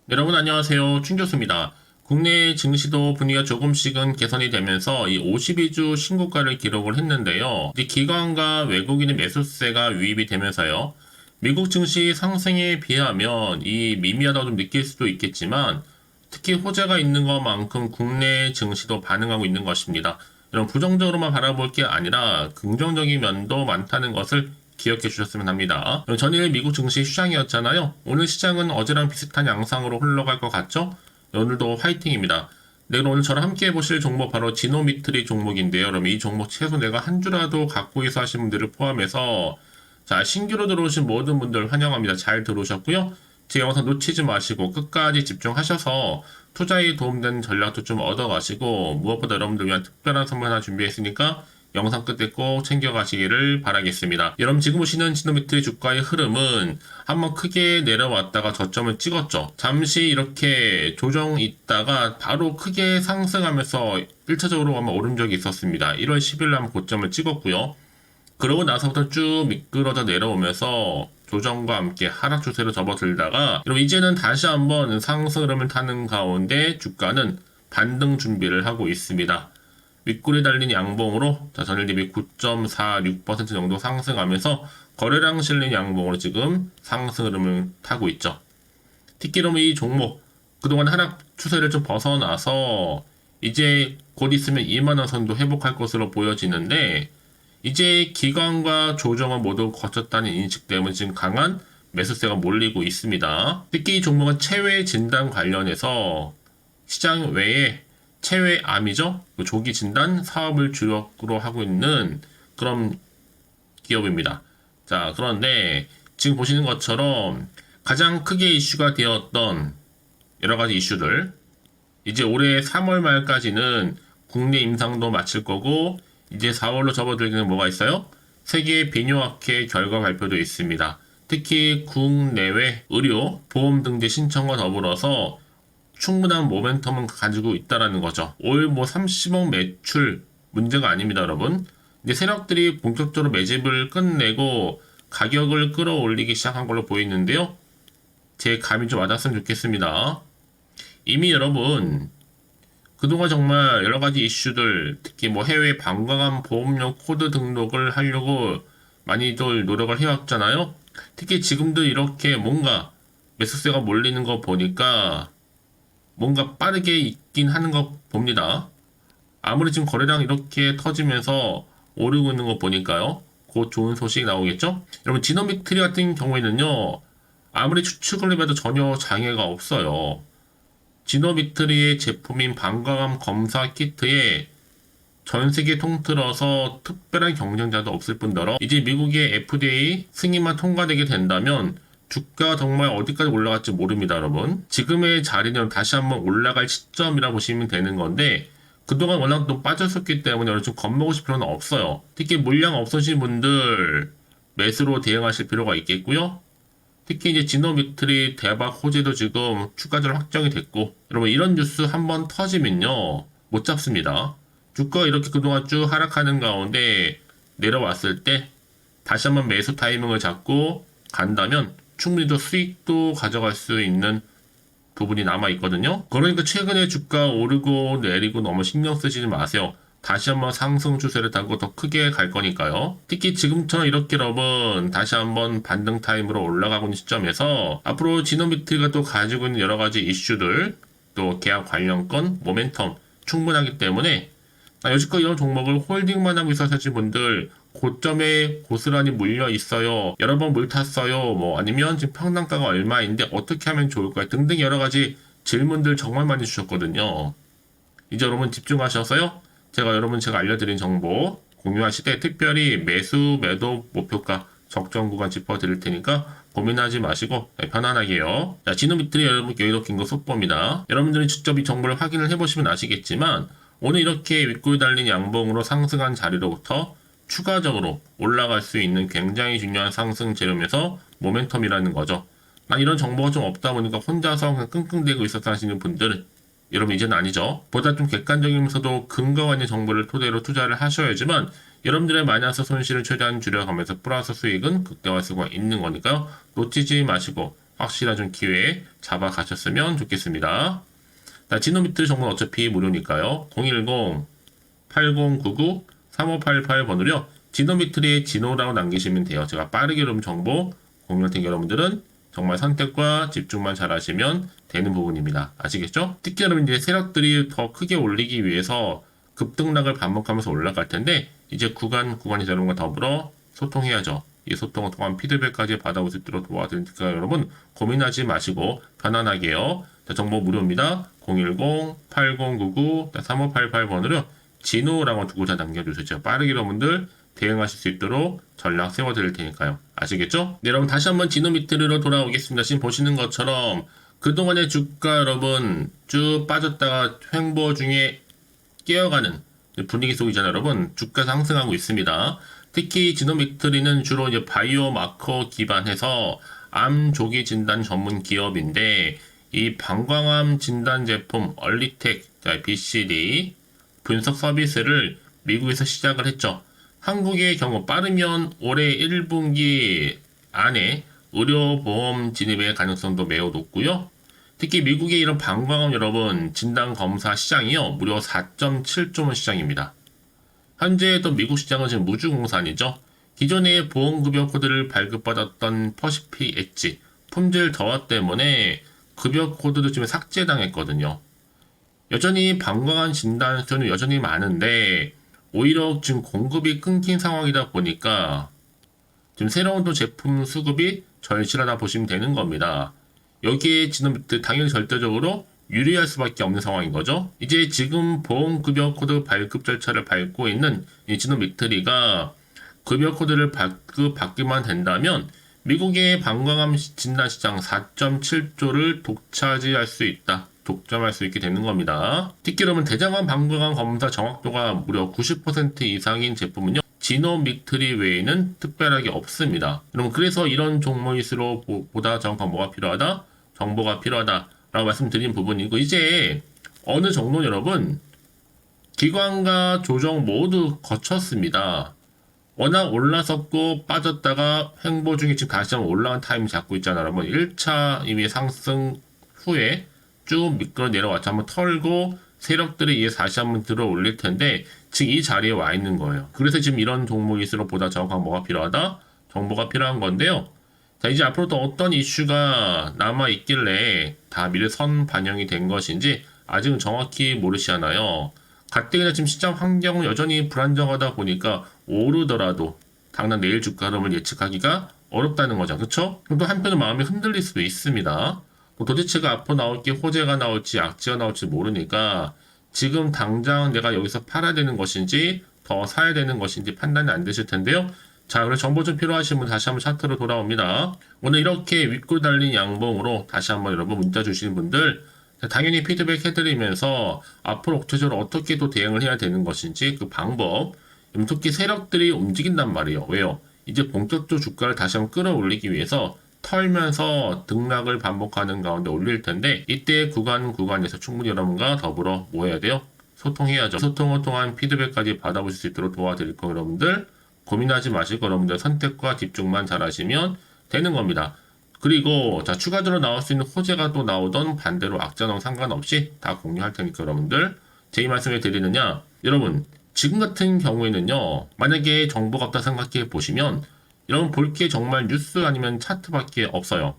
네, 여러분 안녕하세요. 충교수입니다. 국내 증시도 분위기가 조금씩은 개선이 되면서 이 52주 신고가를 기록을 했는데요. 이제 기관과 외국인의 매수세가 유입이 되면서요. 미국 증시 상승에 비하면 이 미미하다고 좀 느낄 수도 있겠지만 특히 호재가 있는 것만큼 국내 증시도 반응하고 있는 것입니다. 이런 부정적으로만 바라볼 게 아니라 긍정적인 면도 많다는 것을 기억해 주셨으면 합니다. 전일 미국 증시 휴장이었잖아요. 오늘 시장은 어제랑 비슷한 양상으로 흘러갈 것 같죠? 오늘도 화이팅입니다. 네, 그럼 오늘 저랑 함께 해보실 종목 바로 지노미트리 종목인데요. 그럼 이 종목 최소 내가 한 주라도 갖고 있어 하신 분들을 포함해서 자, 신규로 들어오신 모든 분들 환영합니다. 잘 들어오셨고요. 제 영상 놓치지 마시고 끝까지 집중하셔서 투자에 도움되는 전략도 좀 얻어가시고 무엇보다 여러분들 위한 특별한 선물 하나 준비했으니까 영상 끝에 꼭 챙겨가시기를 바라겠습니다. 여러분 지금 보시는 지노미트리 주가의 흐름은 한번 크게 내려왔다가 저점을 찍었죠. 잠시 이렇게 조정 있다가 바로 크게 상승하면서 1차적으로 한번 오른 적이 있었습니다. 1월 10일 날 한번 고점을 찍었고요. 그러고 나서부터 쭉 미끄러져 내려오면서 조정과 함께 하락 추세로 접어들다가 그럼 이제는 다시 한번 상승 흐름을 타는 가운데 주가는 반등 준비를 하고 있습니다. 윗골이 달린 양봉으로 전일 대비 9.46% 정도 상승하면서 거래량 실린 양봉으로 지금 상승 흐름을 타고 있죠. 특히 그럼 이 종목 그동안 하락 추세를 좀 벗어나서 이제 곧 있으면 2만원 선도 회복할 것으로 보여지는데 이제 기관과 조정은 모두 거쳤다는 인식 때문에 지금 강한 매수세가 몰리고 있습니다. 특히 이 종목은 체외 진단 관련해서 시장 외에 체외암이죠. 조기 진단 사업을 주력으로 하고 있는 그런 기업입니다. 자, 그런데 지금 보시는 것처럼 가장 크게 이슈가 되었던 여러 가지 이슈들 이제 올해 3월 말까지는 국내 임상도 마칠 거고 이제 4월로 접어들기는 뭐가 있어요? 세계 비뇨학회 결과 발표도 있습니다. 특히 국내외 의료 보험 등재 신청과 더불어서 충분한 모멘텀은 가지고 있다라는 거죠. 올 뭐 30억 매출 문제가 아닙니다, 여러분. 이제 세력들이 본격적으로 매집을 끝내고 가격을 끌어올리기 시작한 걸로 보이는데요. 제 감이 좀 와닿았으면 좋겠습니다. 이미 여러분 그동안 정말 여러 가지 이슈들, 특히 뭐 해외 방광암 보험료 코드 등록을 하려고 많이들 노력을 해왔잖아요. 특히 지금도 이렇게 뭔가 매수세가 몰리는 거 보니까 뭔가 빠르게 있긴 하는 거 봅니다. 아무리 지금 거래량 이렇게 터지면서 오르고 있는 거 보니까요. 곧 좋은 소식 나오겠죠? 여러분, 지노미트리 같은 경우에는요. 아무리 추측을 해봐도 전혀 장애가 없어요. 지노미트리의 제품인 방광암 검사 키트에 전 세계 통틀어서 특별한 경쟁자도 없을 뿐더러 이제 미국의 FDA 승인만 통과되게 된다면 주가가 정말 어디까지 올라갈지 모릅니다, 여러분. 지금의 자리는 다시 한번 올라갈 시점이라 보시면 되는 건데 그동안 워낙 또 빠졌었기 때문에 여러분 좀 겁먹으실 필요는 없어요. 특히 물량 없으신 분들 매수로 대응하실 필요가 있겠고요. 특히 이제 지노미트리 대박 호재도 지금 추가적으로 확정이 됐고 여러분 이런 뉴스 한번 터지면요 못 잡습니다. 주가가 이렇게 그동안 쭉 하락하는 가운데 내려왔을 때 다시 한번 매수 타이밍을 잡고 간다면 충분히 더 수익도 가져갈 수 있는 부분이 남아 있거든요. 그러니까 최근에 주가 오르고 내리고 너무 신경 쓰시지 마세요. 다시 한번 상승 추세를 타고 더 크게 갈 거니까요. 특히 지금처럼 이렇게 여러분 다시 한번 반등 타임으로 올라가고 있는 시점에서 앞으로 지노미트리가 또 가지고 있는 여러 가지 이슈들 또 계약 관련 건 모멘텀 충분하기 때문에 여지껏 이런 종목을 홀딩만 하고 있었을 분들 고점에 고스란히 물려 있어요. 여러 번 물 탔어요. 뭐 아니면 지금 평당가가 얼마인데 어떻게 하면 좋을까요? 등등 여러 가지 질문들 정말 많이 주셨거든요. 이제 여러분 집중하셔서요. 제가 알려드린 정보 공유하실 때 특별히 매수 매도 목표가 적정 구간 짚어드릴 테니까 고민하지 마시고 편안하게요. 자, 지노미트리 여러분 여기도 긴거 속보입니다. 여러분들이 직접 이 정보를 확인을 해보시면 아시겠지만 오늘 이렇게 윗골 달린 양봉으로 상승한 자리로부터 추가적으로 올라갈 수 있는 굉장히 중요한 상승 재료면서 모멘텀이라는 거죠. 난 이런 정보가 좀 없다 보니까 혼자서 그냥 끙끙대고 있었다 하시는 분들은 여러분 이제는 아니죠. 보다 좀 객관적이면서도 근거가 있는 정보를 토대로 투자를 하셔야지만 여러분들의 마이너스 손실을 최대한 줄여가면서 플러스 수익은 극대화할 수가 있는 거니까요. 놓치지 마시고 확실한 좀 기회 잡아 가셨으면 좋겠습니다. 자, 지노미트 정보는 어차피 무료니까요. 010-8099-3588 번호요. 지노미트리에 지노라고 남기시면 돼요. 제가 빠르게 여러분 정보 공유할 테니까 여러분들은 정말 선택과 집중만 잘 하시면 되는 부분입니다. 아시겠죠? 특히 여러분 이제 세력들이 더 크게 올리기 위해서 급등락을 반복하면서 올라갈 텐데 이제 구간에서 여러분과 더불어 소통해야죠. 이 소통을 통한 피드백까지 받아볼 수 있도록 도와드리니까 여러분 고민하지 마시고 편안하게요. 자, 정보 무료입니다. 010-8099-3588 번호로 진호라고 두고 다 남겨주세요. 빠르게 여러분들 대응하실 수 있도록 전략 세워드릴 테니까요. 아시겠죠? 네, 여러분 다시 한번 지노미트리로 돌아오겠습니다. 지금 보시는 것처럼 그동안의 주가 여러분 쭉 빠졌다가 횡보 중에 깨어가는 분위기 속이잖아요. 여러분 주가 상승하고 있습니다. 특히 지노미트리는 주로 이제 바이오 마커 기반해서 암 조기 진단 전문 기업인데 이 방광암 진단 제품 얼리텍 BCD 분석 서비스를 미국에서 시작을 했죠. 한국의 경우 빠르면 올해 1분기 안에 의료보험 진입의 가능성도 매우 높고요. 특히 미국의 이런 방광암 여러분 진단 검사 시장이요 무려 4.7조 원 시장입니다. 현재 또 미국 시장은 지금 무주공산이죠. 기존의 보험급여 코드를 발급받았던 퍼시픽 엣지 품질 저하 때문에 급여 코드도 지금 삭제당했거든요. 여전히 방광암 진단 수는 여전히 많은데 오히려 지금 공급이 끊긴 상황이다 보니까 지금 새로운 또 제품 수급이 절실하다 보시면 되는 겁니다. 여기에 지노미트 당연히 절대적으로 유리할 수밖에 없는 상황인 거죠. 이제 지금 보험급여 코드 발급 절차를 밟고 있는 이 지노미트리가 급여 코드를 발급받기만 된다면 미국의 방광암 진단 시장 4.7조를 독차지할 수 있다. 독점할 수 있게 되는 겁니다. 특히 여러분 대장암 방광암 검사 정확도가 무려 90% 이상인 제품은요. 지노미트리 외에는 특별하게 없습니다. 여러분 그래서 이런 종목일수록 보다 정확한 뭐가 필요하다? 정보가 필요하다 라고 말씀드린 부분이고 이제 어느 정도 여러분 기관과 조정 모두 거쳤습니다. 워낙 올라섰고 빠졌다가 횡보 중에 지금 다시 한번 올라간 타임 잡고 있잖아요. 여러분 1차 이미 상승 후에 쭉 미끄러 내려왔죠. 한번 털고 세력들에 의해 다시 한번 들어 올릴 텐데 지금 이 자리에 와 있는 거예요. 그래서 지금 이런 종목일수록 보다 정확한 뭐가 필요하다? 정보가 필요한 건데요. 자, 이제 앞으로 또 어떤 이슈가 남아 있길래 다 미래 선 반영이 된 것인지 아직은 정확히 모르시잖아요. 가뜩이나 지금 시장 환경은 여전히 불안정하다 보니까 오르더라도 당장 내일 주가 흐름을 예측하기가 어렵다는 거죠. 그쵸? 그럼 또 한편은 마음이 흔들릴 수도 있습니다. 도대체가 앞으로 나올 게 호재가 나올지 악재가 나올지 모르니까 지금 당장 내가 여기서 팔아야 되는 것인지 더 사야 되는 것인지 판단이 안 되실 텐데요. 자, 그래서 정보 좀 필요하신 분 다시 한번 차트로 돌아옵니다. 오늘 이렇게 윗골 달린 양봉으로 다시 한번 여러분 문자 주시는 분들 당연히 피드백 해드리면서 앞으로 구체적으로 어떻게 또 대응을 해야 되는 것인지 그 방법 특히 세력들이 움직인단 말이에요. 왜요? 이제 본격적으로 주가를 다시 한번 끌어올리기 위해서 털면서 등락을 반복하는 가운데 올릴 텐데 이때 구간에서 충분히 여러분과 더불어 뭐 해야 돼요? 소통해야죠. 소통을 통한 피드백까지 받아보실 수 있도록 도와드릴 거 여러분들 고민하지 마시고 여러분들 선택과 집중만 잘 하시면 되는 겁니다. 그리고 자 추가적으로 나올 수 있는 호재가 또 나오던 반대로 악재 나온 상관없이 다 공유할 테니까 여러분들 제 말씀을 드리느냐 여러분 지금 같은 경우에는요 만약에 정보가 없다 생각해 보시면 여러분 볼 게 정말 뉴스 아니면 차트밖에 없어요.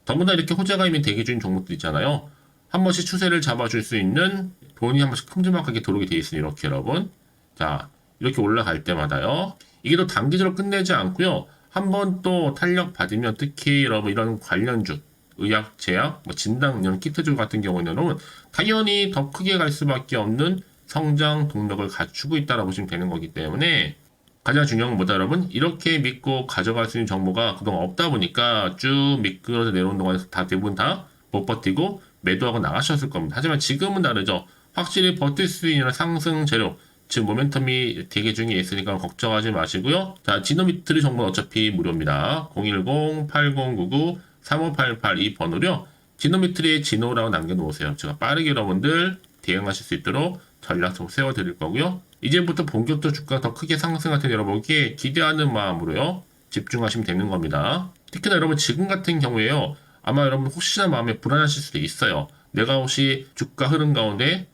더구나 이렇게 호재가 이미 대기 중인 종목들 있잖아요. 한 번씩 추세를 잡아줄 수 있는 돈이 한 번씩 큼지막하게 들어오게 돼 있으니 이렇게 여러분 자 이렇게 올라갈 때마다요. 이게 또 단기적으로 끝내지 않고요. 한 번 또 탄력 받으면 특히 여러분 이런 관련주 의학, 제약, 진단 이런 키트주 같은 경우는 여러분 당연히 더 크게 갈 수밖에 없는 성장 동력을 갖추고 있다라고 보시면 되는 거기 때문에 가장 중요한 건 뭐다 여러분? 이렇게 믿고 가져갈 수 있는 정보가 그동안 없다 보니까 쭉 미끄러져 내려온 동안에 다 대부분 다 못 버티고 매도하고 나가셨을 겁니다. 하지만 지금은 다르죠. 확실히 버틸 수 있는 상승 재료 지금 모멘텀이 대기 중에 있으니까 걱정하지 마시고요. 자, 지노미트리 정보는 어차피 무료입니다. 010-8099-3588 이 번호요. 지노미트리에 진호라고 남겨놓으세요. 제가 빠르게 여러분들 대응하실 수 있도록 전략 좀 세워드릴 거고요. 이제부터 본격적으로 주가가 더 크게 상승할 텐데 여러분께 기대하는 마음으로요. 집중하시면 되는 겁니다. 특히나 여러분 지금 같은 경우에요. 아마 여러분 혹시나 마음에 불안하실 수도 있어요. 내가 혹시 주가 흐름 가운데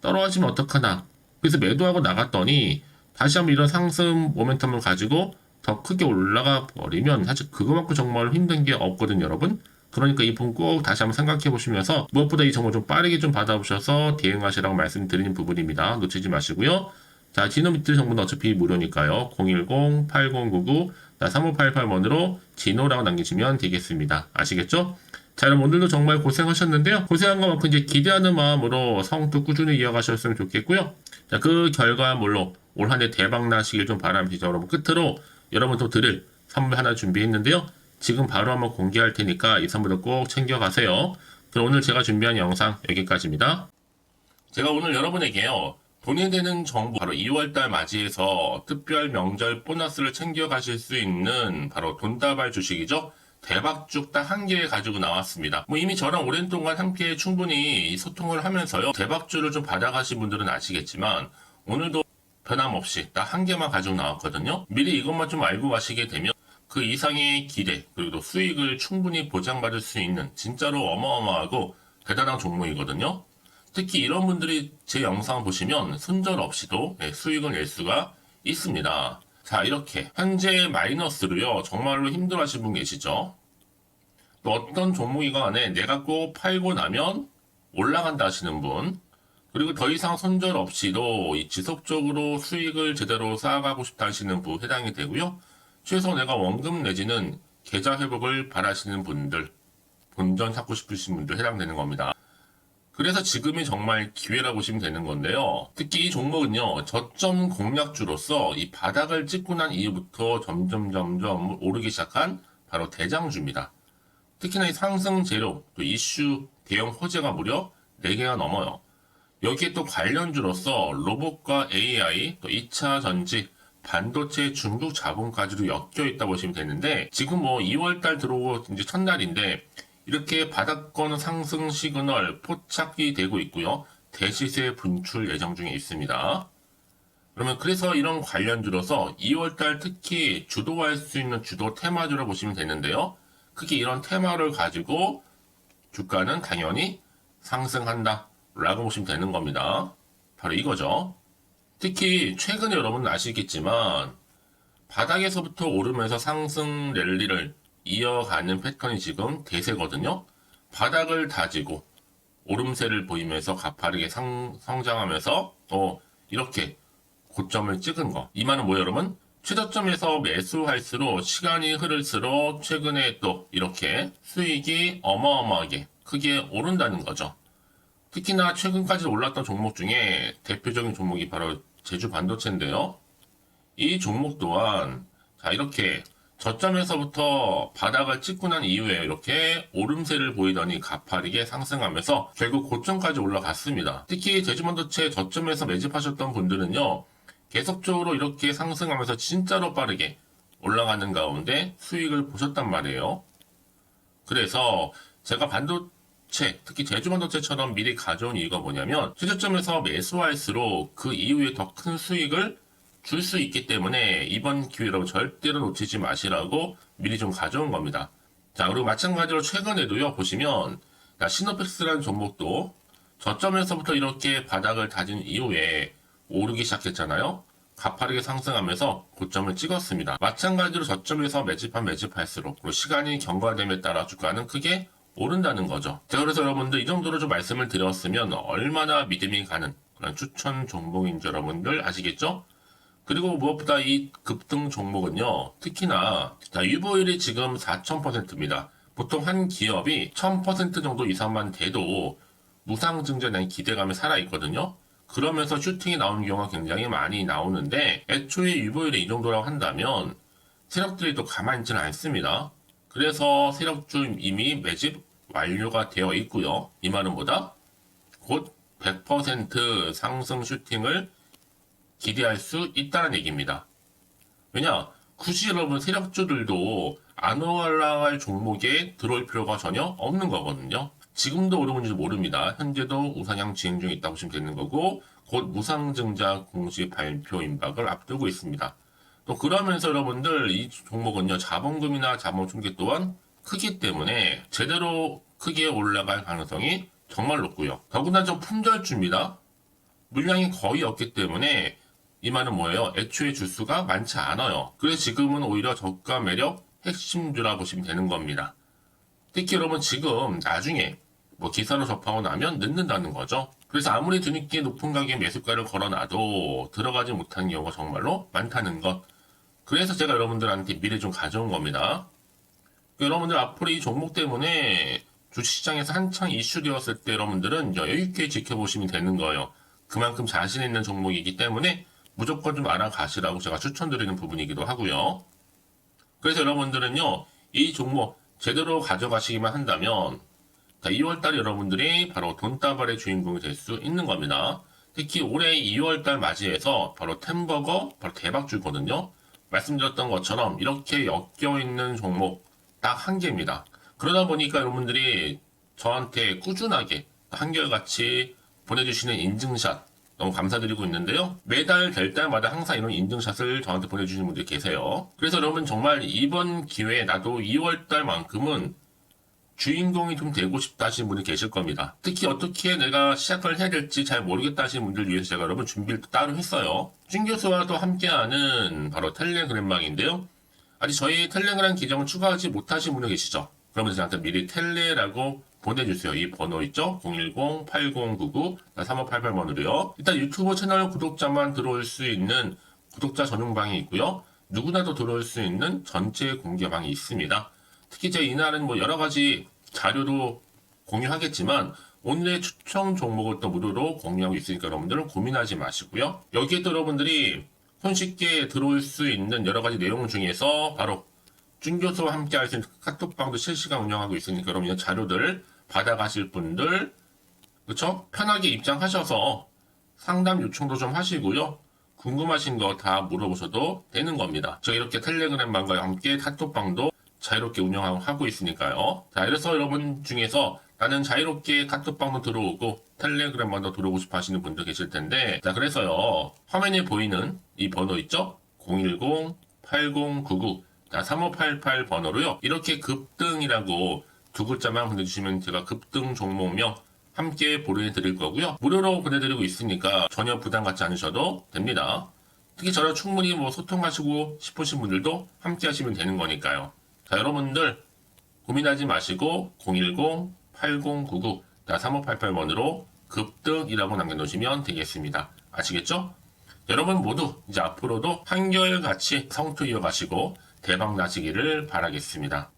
떨어지면 어떡하나. 그래서 매도하고 나갔더니 다시 한번 이런 상승 모멘텀을 가지고 더 크게 올라가 버리면 사실 그거만큼 정말 힘든 게 없거든요, 여러분. 그러니까 이 부분 꼭 다시 한번 생각해 보시면서 무엇보다 이 정보 좀 빠르게 좀 받아보셔서 대응하시라고 말씀드리는 부분입니다. 놓치지 마시고요. 자, 지노미트 정보는 어차피 무료니까요. 010-8099-3588번으로 진호라고 남기시면 되겠습니다. 아시겠죠? 자, 여러분 오늘도 정말 고생하셨는데요. 고생한 것만큼 이제 기대하는 마음으로 성투 꾸준히 이어가셨으면 좋겠고요. 자, 그 결과물로 올 한 해 대박 나시길 좀 바라면서 여러분 끝으로 여러분 또 드릴 선물 하나 준비했는데요. 지금 바로 한번 공개할 테니까 이 선물을 꼭 챙겨가세요. 그럼 오늘 제가 준비한 영상 여기까지입니다. 제가 오늘 여러분에게요. 돈이 되는 정보 바로 2월달 맞이해서 특별 명절 보너스를 챙겨가실 수 있는 바로 돈다발 주식이죠. 대박죽 딱 한 개 가지고 나왔습니다. 뭐 이미 저랑 오랜 동안 함께 충분히 소통을 하면서요. 대박주를 좀 받아가신 분들은 아시겠지만 오늘도 변함없이 딱 한 개만 가지고 나왔거든요. 미리 이것만 좀 알고 가시게 되면 그 이상의 기대 그리고 또 수익을 충분히 보장받을 수 있는 진짜로 어마어마하고 대단한 종목이거든요. 특히 이런 분들이 제 영상 보시면 손절 없이도 수익을 낼 수가 있습니다. 자, 이렇게 현재 마이너스로요. 정말로 힘들어하시는 분 계시죠? 또 어떤 종목이건 간에 내가 꼭 팔고 나면 올라간다 하시는 분, 그리고 더 이상 손절 없이도 지속적으로 수익을 제대로 쌓아가고 싶다 하시는 분 해당이 되고요. 최소 내가 원금 내지는 계좌 회복을 바라시는 분들, 본전 찾고 싶으신 분들 해당되는 겁니다. 그래서 지금이 정말 기회라고 보시면 되는 건데요. 특히 이 종목은요, 저점 공략주로서 이 바닥을 찍고 난 이후부터 점점 오르기 시작한 바로 대장주입니다. 특히나 이 상승 재료, 또 이슈, 대형 호재가 무려 4개가 넘어요. 여기에 또 관련주로서 로봇과 AI, 또 2차 전지, 반도체 중국 자본까지도 엮여 있다 보시면 되는데, 지금 뭐 2월달 들어오고 이제 첫날인데, 이렇게 바닥권 상승 시그널 포착이 되고 있고요. 대시세 분출 예정 중에 있습니다. 그러면 그래서 이런 관련주로서 2월달 특히 주도할 수 있는 주도 테마주로 보시면 되는데요. 크게 이런 테마를 가지고 주가는 당연히 상승한다 라고 보시면 되는 겁니다. 바로 이거죠. 특히 최근에 여러분은 아시겠지만 바닥에서부터 오르면서 상승 랠리를 이어가는 패턴이 지금 대세거든요. 바닥을 다지고 오름세를 보이면서 가파르게 성장하면서 또 이렇게 고점을 찍은 거. 이 말은 뭐예요, 여러분? 최저점에서 매수할수록 시간이 흐를수록 최근에 또 이렇게 수익이 어마어마하게 크게 오른다는 거죠. 특히나 최근까지 올랐던 종목 중에 대표적인 종목이 바로 제주 반도체인데요. 이 종목 또한 자 이렇게 저점에서부터 바닥을 찍고 난 이후에 이렇게 오름세를 보이더니 가파르게 상승하면서 결국 고점까지 올라갔습니다. 특히 제주반도체 저점에서 매집하셨던 분들은요. 계속적으로 이렇게 상승하면서 진짜로 빠르게 올라가는 가운데 수익을 보셨단 말이에요. 그래서 제가 반도체, 특히 제주반도체처럼 미리 가져온 이유가 뭐냐면 최저점에서 매수할수록 그 이후에 더 큰 수익을 줄 수 있기 때문에 이번 기회로 절대로 놓치지 마시라고 미리 좀 가져온 겁니다. 자, 그리고 마찬가지로 최근에도요, 보시면, 시노펙스라는 종목도 저점에서부터 이렇게 바닥을 다진 이후에 오르기 시작했잖아요. 가파르게 상승하면서 고점을 찍었습니다. 마찬가지로 저점에서 매집할수록, 그리고 시간이 경과됨에 따라 주가는 크게 오른다는 거죠. 자, 그래서 여러분들 이 정도로 좀 말씀을 드렸으면 얼마나 믿음이 가는 그런 추천 종목인지 여러분들 아시겠죠? 그리고 무엇보다 이 급등 종목은요, 특히나, 유보율이 지금 4000%입니다. 보통 한 기업이 1000% 정도 이상만 돼도 무상증자에 대한 기대감이 살아있거든요. 그러면서 슈팅이 나오는 경우가 굉장히 많이 나오는데, 애초에 유보율이 이 정도라고 한다면, 세력들이 또 가만히 있지는 않습니다. 그래서 세력주 이미 매집 완료가 되어 있고요. 이 말은 뭐다? 곧 100% 상승 슈팅을 기대할 수 있다는 얘기입니다. 왜냐? 굳이 여러분 세력주들도 안 올라갈 종목에 들어올 필요가 전혀 없는 거거든요. 지금도 오르는지도 모릅니다. 현재도 우상향 진행 중에 있다고 보시면 되는 거고 곧 무상증자 공시 발표 임박을 앞두고 있습니다. 또 그러면서 여러분들 이 종목은요, 자본금이나 자본 충격 또한 크기 때문에 제대로 크게 올라갈 가능성이 정말 높고요. 더구나 좀 품절주입니다. 물량이 거의 없기 때문에 이 말은 뭐예요? 애초에 주수가 많지 않아요. 그래서 지금은 오히려 저가 매력 핵심주라 보시면 되는 겁니다. 특히 여러분 지금 나중에 뭐 기사로 접하고 나면 늦는다는 거죠. 그래서 아무리 뒤늦게 높은 가격에 매수가를 걸어놔도 들어가지 못하는 경우가 정말로 많다는 것. 그래서 제가 여러분들한테 미리 좀 가져온 겁니다. 여러분들 앞으로 이 종목 때문에 주식시장에서 한창 이슈되었을 때 여러분들은 여유있게 지켜보시면 되는 거예요. 그만큼 자신 있는 종목이기 때문에 무조건 좀 알아가시라고 제가 추천드리는 부분이기도 하고요. 그래서 여러분들은요, 이 종목 제대로 가져가시기만 한다면 2월달에 여러분들이 바로 돈다발의 주인공이 될 수 있는 겁니다. 특히 올해 2월달 맞이해서 바로 템버거 바로 대박주거든요. 말씀드렸던 것처럼 이렇게 엮여있는 종목 딱 한 개입니다. 그러다 보니까 여러분들이 저한테 꾸준하게 한결같이 보내주시는 인증샷 너무 감사드리고 있는데요. 매달 될 때마다 항상 이런 인증샷을 저한테 보내주시는 분들이 계세요. 그래서 여러분 정말 이번 기회에 나도 2월달만큼은 주인공이 좀 되고 싶다 하시는 분이 계실 겁니다. 특히 어떻게 내가 시작을 해야 될지 잘 모르겠다 하시는 분들 위해서 제가 여러분 준비를 따로 했어요. 준 교수와도 함께하는 바로 텔레그램방인데요. 아직 저희 텔레그램 계정을 추가하지 못하신 분이 계시죠? 그러면 저한테 미리 텔레라고 보내주세요. 이 번호 있죠? 010-8099-3588번으로요. 일단 유튜브 채널 구독자만 들어올 수 있는 구독자 전용방이 있고요. 누구나도 들어올 수 있는 전체 공개방이 있습니다. 특히 제가 이날은 뭐 여러 가지 자료도 공유하겠지만 오늘의 추천 종목을 또 무료로 공유하고 있으니까 여러분들은 고민하지 마시고요. 여기에 또 여러분들이 손쉽게 들어올 수 있는 여러 가지 내용 중에서 바로 준교수와 함께 할 수 있는 카톡방도 실시간 운영하고 있으니까 여러분 이 자료들 받아가실 분들 그쵸? 편하게 입장하셔서 상담 요청도 좀 하시고요. 궁금하신 거 다 물어보셔도 되는 겁니다. 저 이렇게 텔레그램방과 함께 카톡방도 자유롭게 운영하고 있으니까요. 자, 그래서 여러분 중에서 나는 자유롭게 카톡방도 들어오고 텔레그램방도 들어오고 싶어 하시는 분들 계실 텐데, 자, 그래서요, 화면에 보이는 이 번호 있죠? 010-8099-3588 번호로요, 이렇게 급등이라고 두 글자만 보내주시면 제가 급등 종목명 함께 보내드릴 거고요. 무료로 보내드리고 있으니까 전혀 부담 갖지 않으셔도 됩니다. 특히 저랑 충분히 뭐 소통하시고 싶으신 분들도 함께 하시면 되는 거니까요. 자, 여러분들 고민하지 마시고 010-8099-3588번으로 급등이라고 남겨놓으시면 되겠습니다. 아시겠죠? 여러분 모두 이제 앞으로도 한결같이 성투 이어가시고 대박 나시기를 바라겠습니다.